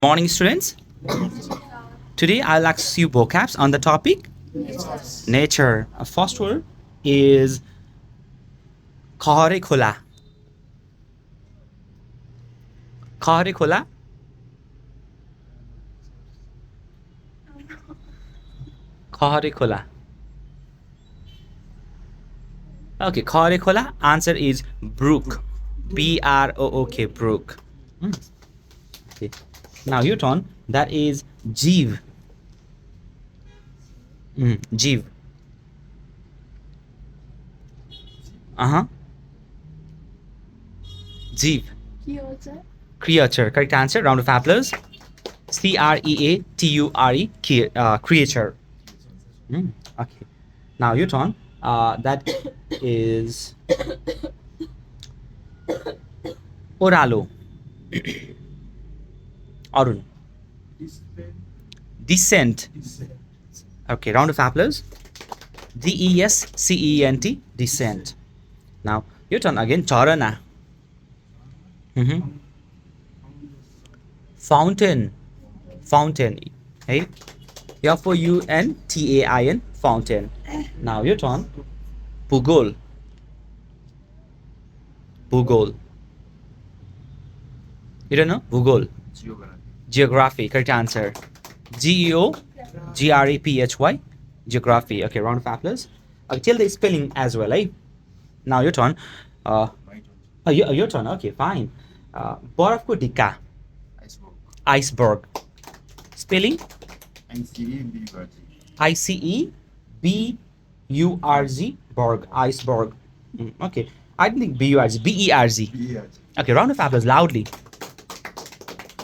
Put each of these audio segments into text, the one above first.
Morning, students. Today I'll ask you vocabs on the topic nature. First word is khare khola. Khare khola. Khare khola. Okay, khare khola. Answer is brook. Brook. Brook. Okay. Now your turn. That is jeev. Jeev. Uh-huh. Jeev. Creature. Correct answer. Round of applause. Creature. Creature. Okay. Now your turn. That is oralo. Arun. Descent. Okay. Round of applause. Descent. Descent. Now your turn again. Charana. Fountain. Fountain. Hey. Fountain. Fountain. Now your turn. Bhugol. Bhugol. You don't know? Bhugol. Geography. Correct answer. Geography. Geography. Okay, round of applause. Okay, till the spelling as well, eh? Now your turn. Your turn. Okay, fine. Baraf ko dikka. Iceberg. Spelling? ICEBURG. Berg. Iceberg. Okay. I think BURG. BERG. Okay, round of applause loudly.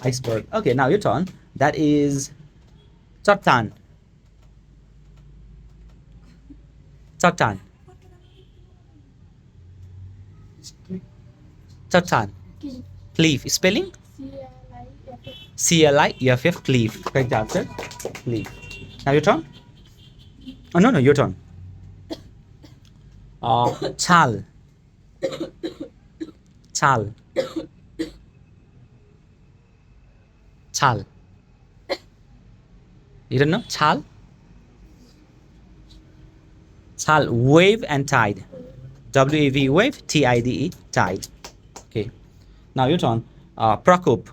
Iceberg. Okay, now your turn. That is Chatan. Chatan. Chatan. Cliff. Spelling? CLIFF. Cliff. Correct answer. Cliff. Now your turn. Oh no, your turn. Chal. Chal. Chal. You don't know? Chal? Chal. Wave and tide. WAV wave. TIDE. Tide. Okay. Now your turn. Prakop.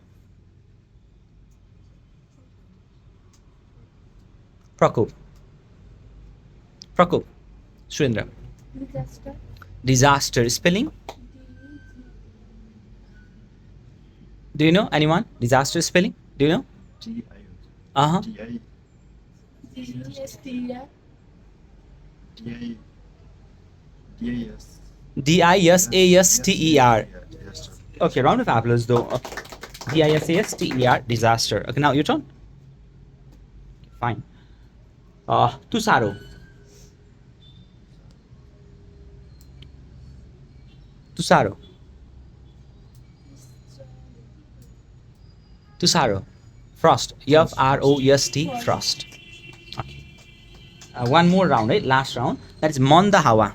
Prakop. Prakop. Surendra. Disaster. Spelling? Do you know anyone? Disaster spelling? Do you know? Uh-huh. DISASTER. Okay, round of applause though. Okay. DISASTER. Disaster. Okay, now your turn. Fine. Tusaro. Tusaro. Tusaro. Frost. FROST. Frost. Okay. One more round, right? Last round. That is Monda Hawa.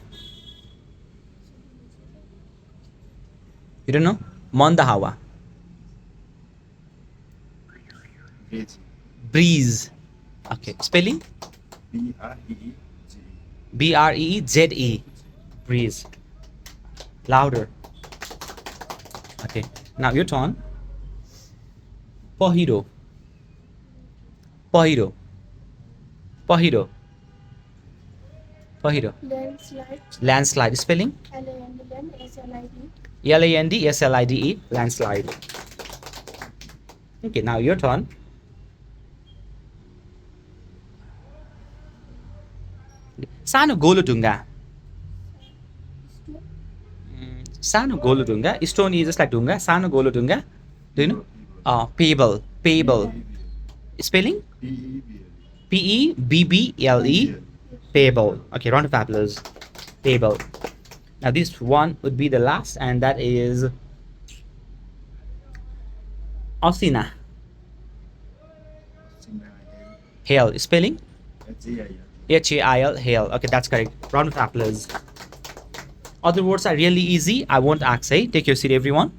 You don't know? Monda Hawa. Breeze. Okay. Spelling? BREEZE. Breeze. Louder. Okay. Now your turn. Pahiro. Pahiro. Pahiro. Pahiro. Landslide. Landslide. Spelling? LANDSLIDE. Landslide. Okay, now your turn. Sano golo dunga. Sano golo dunga. Stone is just like dunga. Sano golo dunga. Do you know? Pebble. Pebble. Spelling? PEBBLE. Pebble. Okay, round of applause. Pebble. Now this one would be the last, and that is Osina. Hail. Spelling? HAIL. Hail. Okay, that's correct. Round of applause. Other words are really easy. I won't ask. Take your seat, everyone.